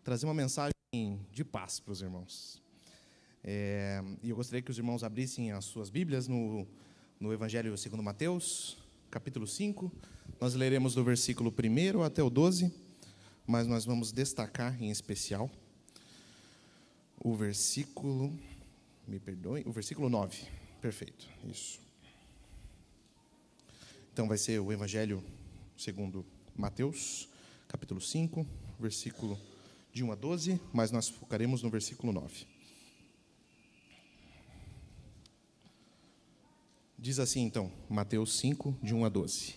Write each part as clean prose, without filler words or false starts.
trazer uma mensagem de paz para os irmãos. E eu gostaria que os irmãos abrissem as suas Bíblias no Evangelho segundo Mateus, capítulo 5. Nós leremos do versículo 1 até o 12, mas nós vamos destacar em especial o versículo, o versículo 9. Perfeito, isso. Então vai ser o Evangelho segundo Mateus, capítulo 5, versículo de 1 a 12, mas nós focaremos no versículo 9. Diz assim, então, Mateus 5, de 1 a 12.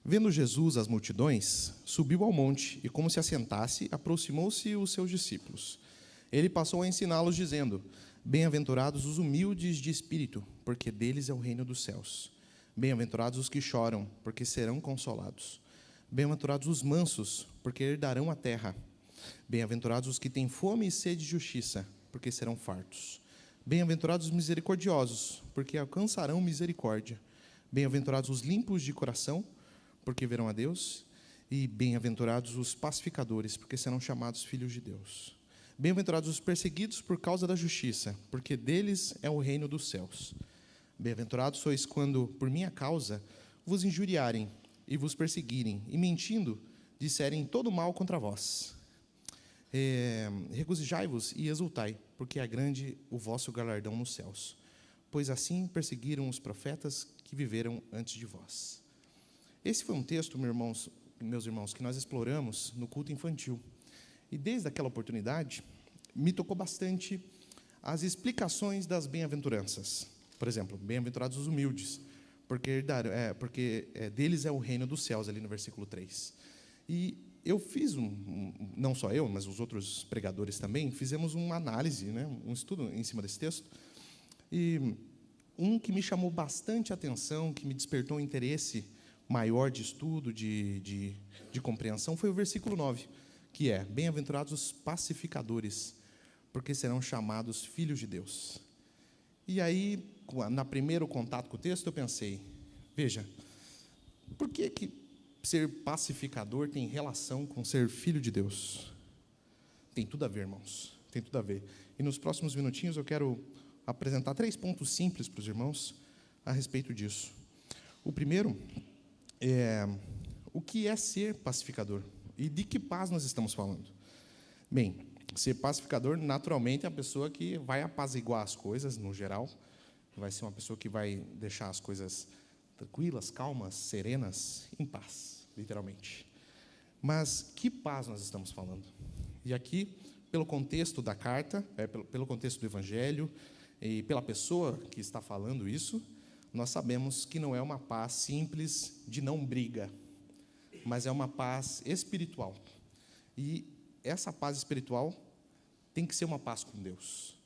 Vendo Jesus as multidões, subiu ao monte e, como se assentasse, aproximou-se os seus discípulos. Ele passou a ensiná-los, dizendo: Bem-aventurados os humildes de espírito, porque deles é o reino dos céus. Bem-aventurados os que choram, porque serão consolados. Bem-aventurados os mansos, porque herdarão a terra. Bem-aventurados os que têm fome e sede de justiça, porque serão fartos. Bem-aventurados os misericordiosos, porque alcançarão misericórdia. Bem-aventurados os limpos de coração, porque verão a Deus. E bem-aventurados os pacificadores, porque serão chamados filhos de Deus. Bem-aventurados os perseguidos por causa da justiça, porque deles é o reino dos céus. Bem-aventurados sois quando, por minha causa, vos injuriarem e vos perseguirem, e mentindo, disserem todo mal contra vós. Regozijai-vos e exultai, porque é grande o vosso galardão nos céus. Pois assim perseguiram os profetas que viveram antes de vós. Esse foi um texto, meus irmãos, que nós exploramos no culto infantil. E desde aquela oportunidade, me tocou bastante as explicações das bem-aventuranças. Por exemplo, bem-aventurados os humildes, porque deles é o reino dos céus, ali no versículo 3. E eu fiz, não só eu, mas os outros pregadores também, fizemos uma análise, um estudo em cima desse texto. E um que me chamou bastante atenção, que me despertou um interesse maior de estudo, de compreensão, foi o versículo 9, que é: Bem-aventurados os pacificadores, porque serão chamados filhos de Deus. E aí, no primeiro contato com o texto, eu pensei, veja, por que ser pacificador tem relação com ser filho de Deus? Tem tudo a ver, irmãos, tem tudo a ver. E nos próximos minutinhos eu quero apresentar 3 pontos simples para os irmãos a respeito disso. O primeiro é o que é ser pacificador e de que paz nós estamos falando. Bem, ser pacificador, naturalmente, é a pessoa que vai apaziguar as coisas, no geral. Vai ser uma pessoa que vai deixar as coisas tranquilas, calmas, serenas, em paz, literalmente. Mas que paz nós estamos falando? E aqui, pelo contexto da carta, pelo contexto do Evangelho, e pela pessoa que está falando isso, nós sabemos que não é uma paz simples de não briga, mas é uma paz espiritual. E essa paz espiritual tem que ser uma paz com Deus.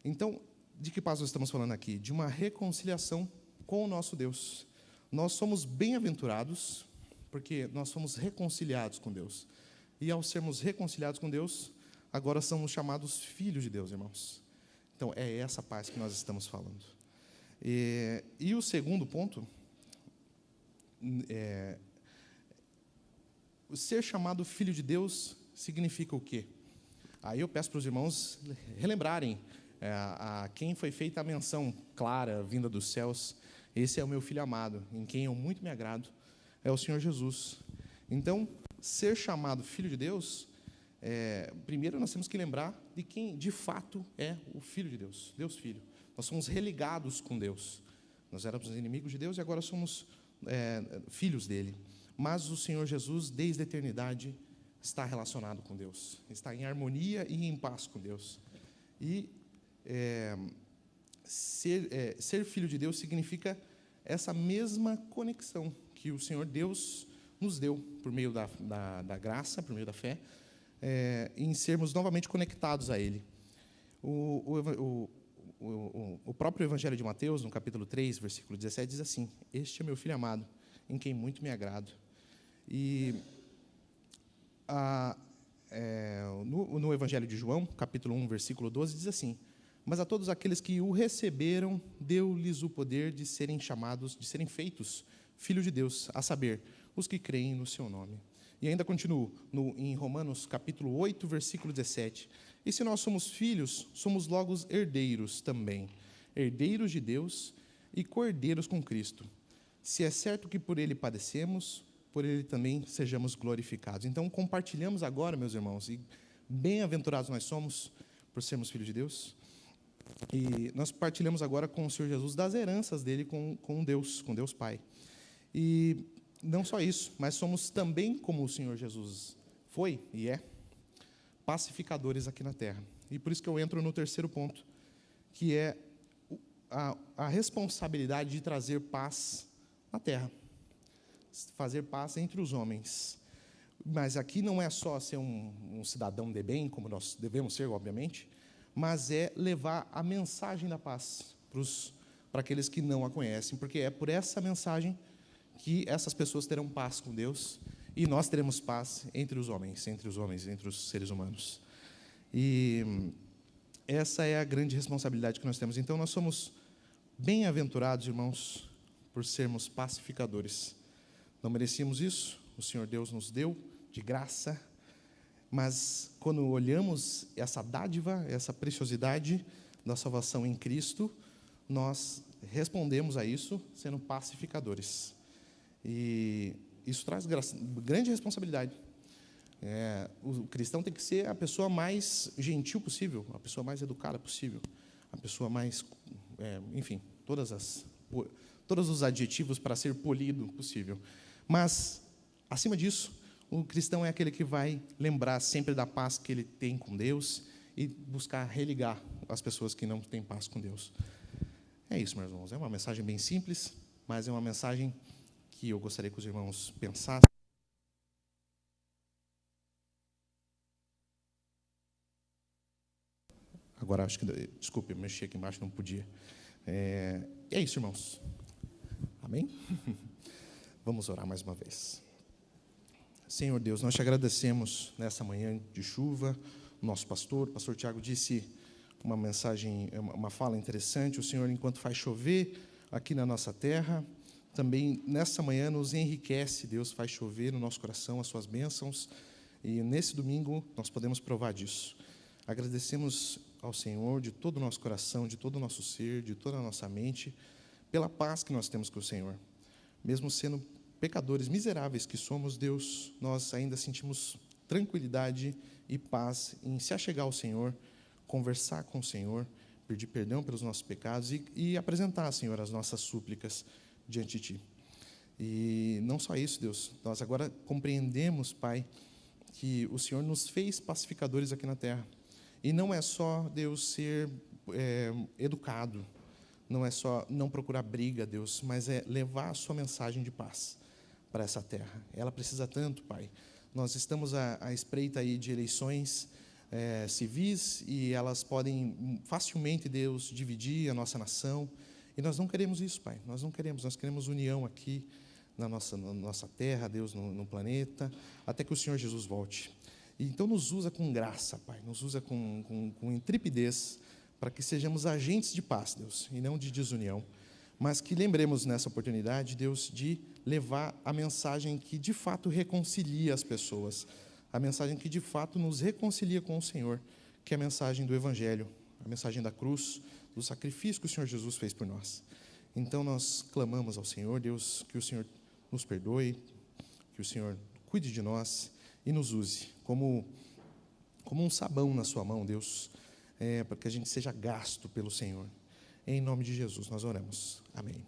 Então, de que paz nós estamos falando aqui? De uma reconciliação com o nosso Deus. Nós somos bem-aventurados porque nós somos reconciliados com Deus. E ao sermos reconciliados com Deus, agora somos chamados filhos de Deus, irmãos. Então, é essa paz que nós estamos falando. E o segundo ponto, o ser chamado filho de Deus significa o quê? Aí eu peço para os irmãos relembrarem a quem foi feita a menção clara, vinda dos céus. Esse é o meu filho amado, em quem eu muito me agrado, é o Senhor Jesus. Então, ser chamado filho de Deus, primeiro nós temos que lembrar de quem de fato é o Filho de Deus, Deus Filho. Nós somos religados com Deus. Nós éramos inimigos de Deus e agora somos filhos dele. Mas o Senhor Jesus, desde a eternidade, está relacionado com Deus. Está em harmonia e em paz com Deus. E ser filho de Deus significa essa mesma conexão que o Senhor Deus nos deu por meio da graça, por meio da fé, em sermos novamente conectados a Ele. O próprio Evangelho de Mateus, no capítulo 3, versículo 17, diz assim: Este é meu filho amado, em quem muito me agrado. E no Evangelho de João, capítulo 1, versículo 12, diz assim: Mas a todos aqueles que o receberam, deu-lhes o poder de serem chamados, de serem feitos filhos de Deus, a saber, os que creem no seu nome. E ainda continuo em Romanos capítulo 8, versículo 17. E se nós somos filhos, somos logo herdeiros também, herdeiros de Deus e co-herdeiros com Cristo. Se é certo que por ele padecemos, por ele também sejamos glorificados. Então, compartilhamos agora, meus irmãos, e bem-aventurados nós somos por sermos filhos de Deus. E nós partilhamos agora com o Senhor Jesus das heranças dele com Deus Pai. E não só isso, mas somos também, como o Senhor Jesus foi e é, pacificadores aqui na terra. E por isso que eu entro no terceiro ponto, que é a responsabilidade de trazer paz na terra, fazer paz entre os homens. Mas aqui não é só ser um cidadão de bem, como nós devemos ser, obviamente, mas é levar a mensagem da paz para aqueles que não a conhecem, porque é por essa mensagem que essas pessoas terão paz com Deus e nós teremos paz entre os homens, entre os seres humanos. E essa é a grande responsabilidade que nós temos. Então, nós somos bem-aventurados, irmãos, por sermos pacificadores. Não merecíamos isso, o Senhor Deus nos deu de graça, mas quando olhamos essa dádiva, essa preciosidade da salvação em Cristo, nós respondemos a isso sendo pacificadores. E isso traz grande responsabilidade. O cristão tem que ser a pessoa mais gentil possível, a pessoa mais educada possível, a pessoa mais, enfim, todos os adjetivos para ser polido possível. Mas, acima disso, o cristão é aquele que vai lembrar sempre da paz que ele tem com Deus e buscar religar as pessoas que não têm paz com Deus. É isso, meus irmãos. É uma mensagem bem simples, mas é uma mensagem que eu gostaria que os irmãos pensassem. Agora, acho que... Desculpe, eu mexi aqui embaixo, não podia. É isso, irmãos. Amém? Vamos orar mais uma vez. Senhor Deus, nós te agradecemos nessa manhã de chuva. O nosso pastor, o pastor Tiago, disse uma mensagem, uma fala interessante. O Senhor, enquanto faz chover aqui na nossa terra, também nessa manhã nos enriquece. Deus faz chover no nosso coração as suas bênçãos. E nesse domingo nós podemos provar disso. Agradecemos ao Senhor de todo o nosso coração, de todo o nosso ser, de toda a nossa mente, pela paz que nós temos com o Senhor. Mesmo sendo pecadores miseráveis que somos, Deus, nós ainda sentimos tranquilidade e paz em se achegar ao Senhor, conversar com o Senhor, pedir perdão pelos nossos pecados e apresentar, Senhor, as nossas súplicas diante de Ti. E não só isso, Deus, nós agora compreendemos, Pai, que o Senhor nos fez pacificadores aqui na terra. E não é só, Deus, ser educado, não é só não procurar briga, Deus, mas é levar a sua mensagem de paz para essa terra. Ela precisa tanto, Pai. Nós estamos à espreita aí de eleições civis e elas podem facilmente, Deus, dividir a nossa nação. E nós não queremos isso, Pai. Nós não queremos. Nós queremos união aqui na nossa terra, Deus, no planeta, até que o Senhor Jesus volte. Então, nos usa com graça, Pai. Nos usa com intrepidez para que sejamos agentes de paz, Deus, e não de desunião. Mas que lembremos nessa oportunidade, Deus, de levar a mensagem que de fato reconcilia as pessoas, a mensagem que de fato nos reconcilia com o Senhor, que é a mensagem do Evangelho, a mensagem da cruz, do sacrifício que o Senhor Jesus fez por nós. Então nós clamamos ao Senhor, Deus, que o Senhor nos perdoe, que o Senhor cuide de nós e nos use como um sabão na sua mão, Deus, para que a gente seja gasto pelo Senhor. Em nome de Jesus nós oramos. Amém.